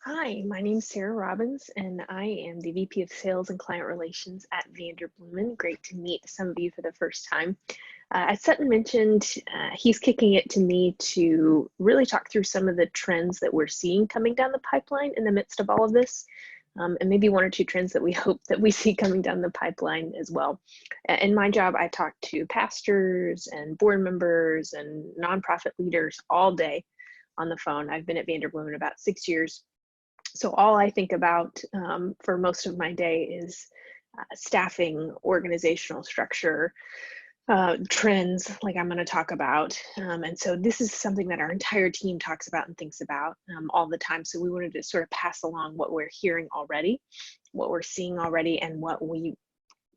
Hi, my name's Sarah Robbins, and I am the VP of Sales and Client Relations at Vanderbloemen. Great to meet some of you for the first time. As Sutton mentioned, he's kicking it to me to really talk through some of the trends that we're seeing coming down the pipeline in the midst of all of this, and maybe one or two trends that we hope that we see coming down the pipeline as well. In my job, I talk to pastors and board members and nonprofit leaders all day on the phone. I've been at Vanderbloemen about 6 years. So all I think about for most of my day is staffing, organizational structure, trends like I'm going to talk about. And so this is something that our entire team talks about and thinks about all the time. So we wanted to sort of pass along what we're hearing already, what we're seeing already, and what we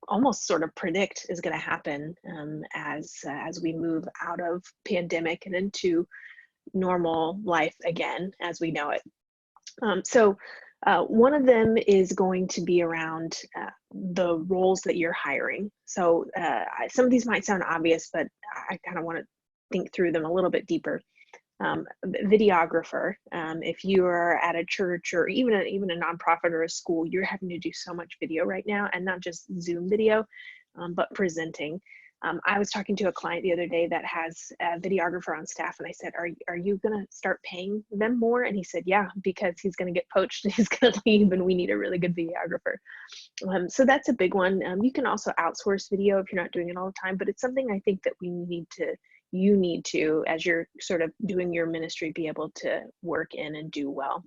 almost sort of predict is going to happen as we move out of pandemic and into normal life again as we know it. So one of them is going to be around the roles that you're hiring. So some of these might sound obvious, but I kind of want to think through them a little bit deeper. Videographer, if you are at a church or even a nonprofit or a school, you're having to do so much video right now, and not just Zoom video, but presenting. I was talking to a client the other day that has a videographer on staff, and I said, are you going to start paying them more? And he said, yeah, because he's going to get poached and he's going to leave, and we need a really good videographer. So that's a big one. You can also outsource video if you're not doing it all the time, but it's something I think that you need to, as you're sort of doing your ministry, be able to work in and do well.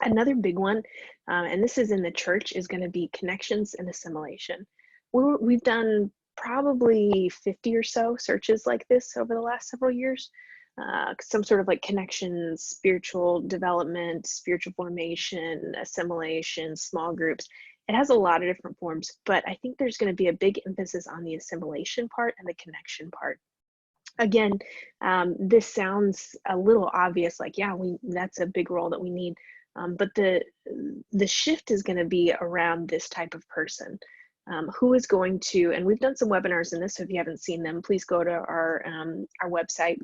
Another big one, and this is in the church, is going to be connections and assimilation. We've done probably 50 or so searches like this over the last several years. Some sort of like connections, spiritual development, spiritual formation, assimilation, small groups. It has a lot of different forms, but I think there's going to be a big emphasis on the assimilation part and the connection part. Again, this sounds a little obvious, like, yeah, that's a big role that we need. But the shift is going to be around this type of person. Who is going to, and we've done some webinars in this, so if you haven't seen them, please go to our website,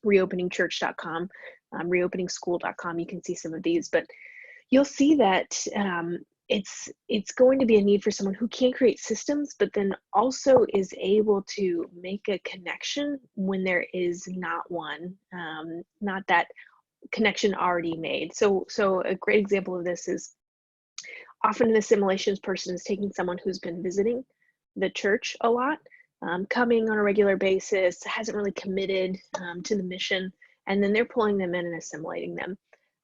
reopeningchurch.com, reopeningschool.com. You can see some of these, but you'll see that it's going to be a need for someone who can create systems, but then also is able to make a connection when there is not one, not that connection already made. So a great example of this is often an assimilations person is taking someone who's been visiting the church a lot, coming on a regular basis, hasn't really committed to the mission, and then they're pulling them in and assimilating them.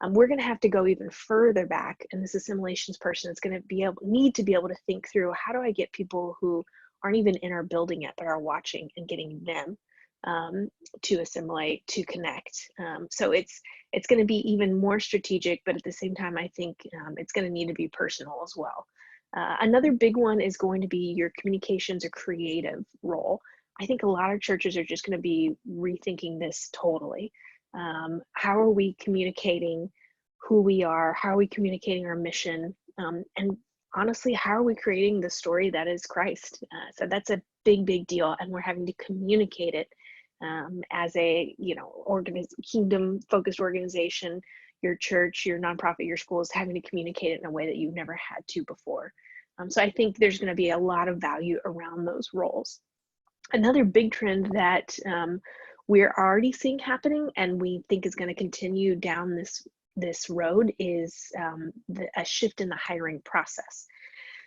We're going to have to go even further back, and this assimilations person is going to need to be able to think through, how do I get people who aren't even in our building yet but are watching, and getting them to assimilate, to connect. So it's going to be even more strategic, but at the same time, I think it's going to need to be personal as well. Another big one is going to be your communications or creative role. I think a lot of churches are just going to be rethinking this totally. How are we communicating who we are? How are we communicating our mission? And honestly, how are we creating the story that is Christ? So that's a big deal, and we're having to communicate it as a kingdom-focused organization. Your church, your nonprofit, your school is having to communicate it in a way that you've never had to before. So I think there's going to be a lot of value around those roles. Another big trend that we're already seeing happening, and we think is going to continue down this road, is a shift in the hiring process.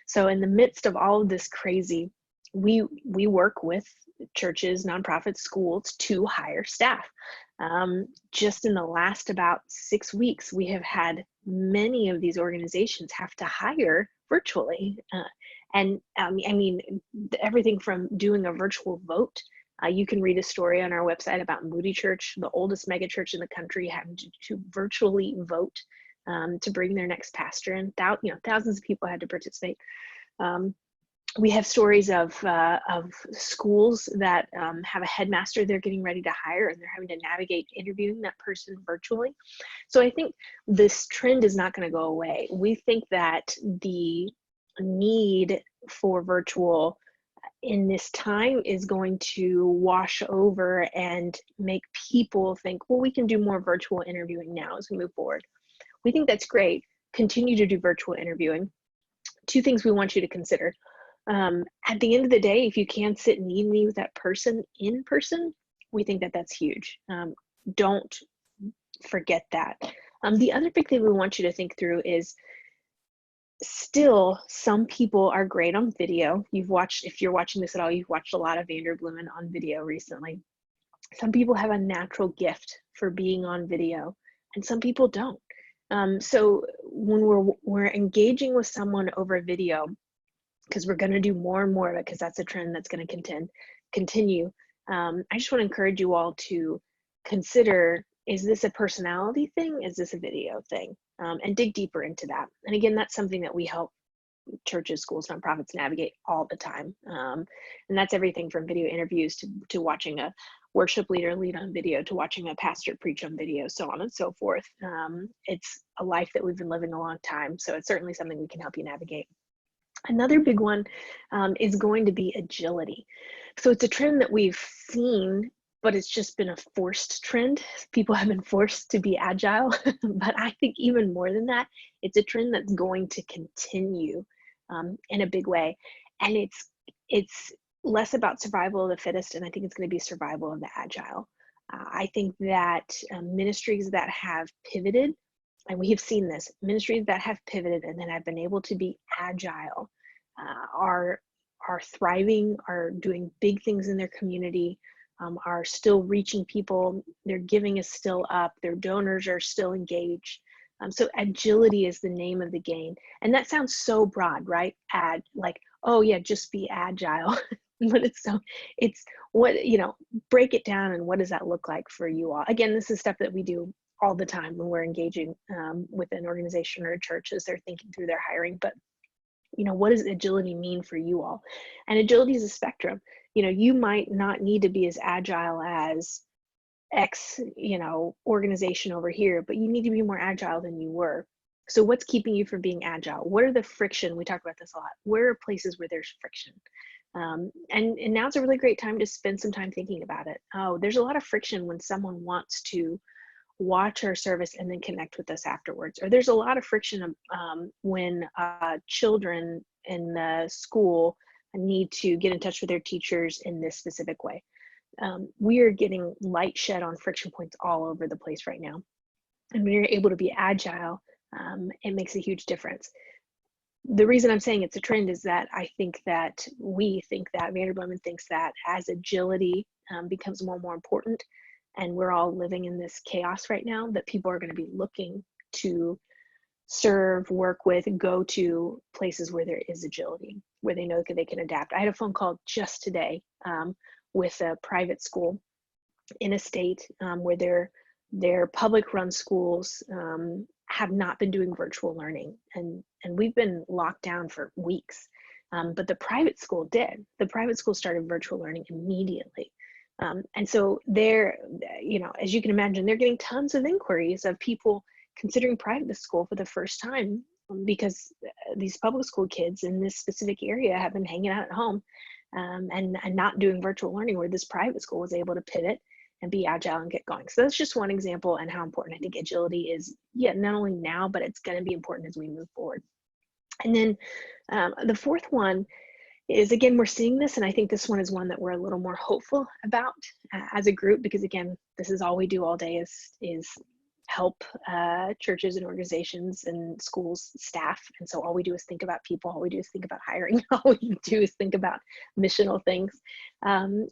So in the midst of all of this crazy, we work with churches, nonprofits, schools to hire staff. Just in the last about 6 weeks, we have had many of these organizations have to hire virtually. And I mean, everything from doing a virtual vote. You can read a story on our website about Moody Church, the oldest mega church in the country, having to virtually vote to bring their next pastor in. Thousands of people had to participate. We have stories of schools that have a headmaster they're getting ready to hire, and they're having to navigate interviewing that person virtually. So I think this trend is not going to go away. We think that the need for virtual in this time is going to wash over and make people think, well, we can do more virtual interviewing now as we move forward. We think that's great. Continue to do virtual interviewing. Two things we want you to consider. At the end of the day, if you can sit and meet with that person in person, we think that that's huge. Don't forget that. The other big thing we want you to think through is still some people are great on video. If you're watching this at all, you've watched a lot of Vanderbloemen on video recently. Some people have a natural gift for being on video and some people don't. So when we're engaging with someone over video, because we're going to do more and more of it, because that's a trend that's going to continue. I just want to encourage you all to consider, is this a personality thing? Is this a video thing? And dig deeper into that. And again, that's something that we help churches, schools, nonprofits navigate all the time. And that's everything from video interviews to watching a worship leader lead on video, to watching a pastor preach on video, so on and so forth. It's a life that we've been living a long time. So it's certainly something we can help you navigate. Another big one is going to be agility. So it's a trend that we've seen, but it's just been a forced trend. People have been forced to be agile, but I think even more than that, it's a trend that's going to continue in a big way. And it's less about survival of the fittest, and I think it's going to be survival of the agile. I think that ministries that have pivoted, and we have seen this, ministries that have pivoted and then have been able to be agile are thriving, are doing big things in their community, are still reaching people, their giving is still up, their donors are still engaged. So agility is the name of the game. And that sounds so broad, right? Like, oh yeah, just be agile. But it's what, break it down, and what does that look like for you all? Again, this is stuff that we do all the time when we're engaging with an organization or a church as they're thinking through their hiring. But what does agility mean for you all? And agility is a spectrum. You might not need to be as agile as X, organization over here, but you need to be more agile than you were. So what's keeping you from being agile? What are the friction? We talk about this a lot. Where are places where there's friction? And now's a really great time to spend some time thinking about it. Oh, there's a lot of friction when someone wants to watch our service and then connect with us afterwards. Or there's a lot of friction when children in the school need to get in touch with their teachers in this specific way. We are getting light shed on friction points all over the place right now. And when you're able to be agile, it makes a huge difference. The reason I'm saying it's a trend is that we think that Vanderbloemen thinks that as agility becomes more and more important, and we're all living in this chaos right now, that people are going to be looking to serve, work with, and go to places where there is agility, where they know that they can adapt. I had a phone call just today with a private school in a state where their public run schools have not been doing virtual learning, and we've been locked down for weeks. But the private school did. The private school started virtual learning immediately. And so they're, as you can imagine, they're getting tons of inquiries of people considering private school for the first time, because these public school kids in this specific area have been hanging out at home and not doing virtual learning, where this private school was able to pivot and be agile and get going. So that's just one example, and how important I think agility is, not only now, but it's going to be important as we move forward. And then the fourth one is, again, we're seeing this, and I think this one is one that we're a little more hopeful about as a group, because again, this is all we do all day is help churches and organizations and schools staff. And so all we do is think about people, all we do is think about hiring, all we do is think about missional things,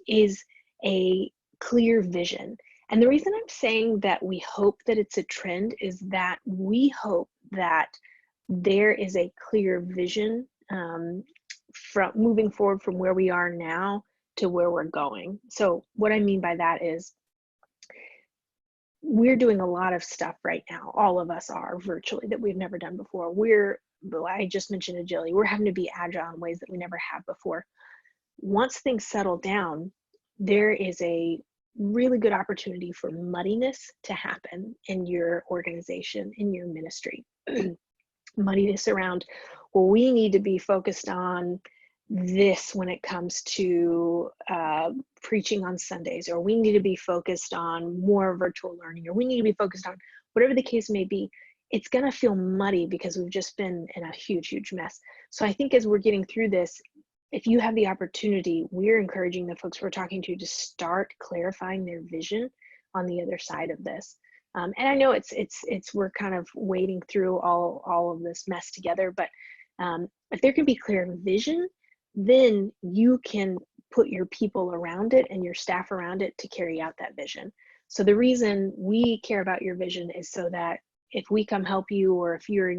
is a clear vision. And the reason I'm saying that we hope that it's a trend is that we hope that there is a clear vision from moving forward from where we are now to where we're going. So what I mean by that is, we're doing a lot of stuff right now. All of us are virtually, that we've never done before. I just mentioned agility. We're having to be agile in ways that we never have before. Once things settle down, there is a really good opportunity for muddiness to happen in your organization, in your ministry. Muddiness around, well, we need to be focused on this when it comes to preaching on Sundays, or we need to be focused on more virtual learning, or we need to be focused on whatever the case may be, it's going to feel muddy because we've just been in a huge mess. So I think as we're getting through this, if you have the opportunity, we're encouraging the folks we're talking to start clarifying their vision on the other side of this. And I know we're kind of wading through all of this mess together, but if there can be clear vision, then you can put your people around it and your staff around it to carry out that vision. So the reason we care about your vision is so that if we come help you, or if you're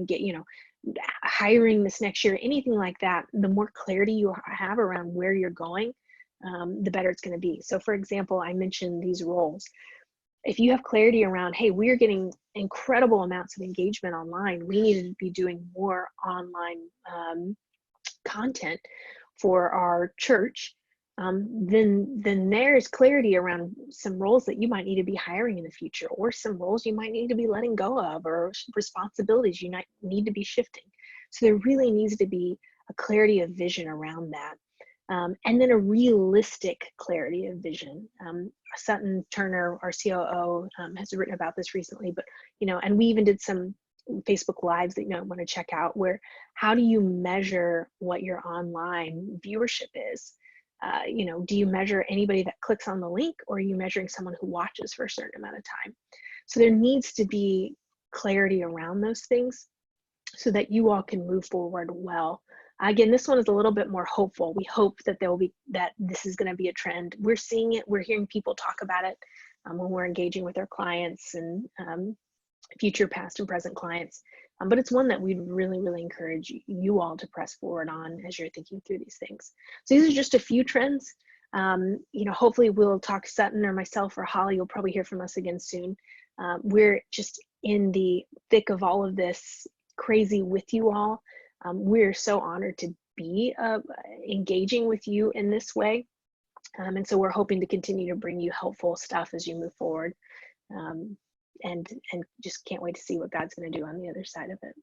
hiring this next year, anything like that, the more clarity you have around where you're going, the better it's going to be. So for example, I mentioned these roles. If you have clarity around, hey, we're getting incredible amounts of engagement online, we need to be doing more online content for our church, then there's clarity around some roles that you might need to be hiring in the future, or some roles you might need to be letting go of, or responsibilities you might need to be shifting. So there really needs to be a clarity of vision around that. And then a realistic clarity of vision. Sutton Turner, our COO, has written about this recently, but, and we even did some Facebook Lives that you might want to check out, where how do you measure what your online viewership is? Do you measure anybody that clicks on the link, or are you measuring someone who watches for a certain amount of time? So there needs to be clarity around those things so that you all can move forward well. Again, this one is a little bit more hopeful. We hope that this is going to be a trend. We're seeing it. We're hearing people talk about it when we're engaging with our clients and future past and present clients. But it's one that we'd really encourage you all to press forward on as you're thinking through these things. So these are just a few trends. Hopefully we'll talk Sutton or myself or Holly. You'll probably hear from us again soon. We're just in the thick of all of this crazy with you all. We're so honored to be engaging with you in this way. And so we're hoping to continue to bring you helpful stuff as you move forward. And just can't wait to see what God's going to do on the other side of it.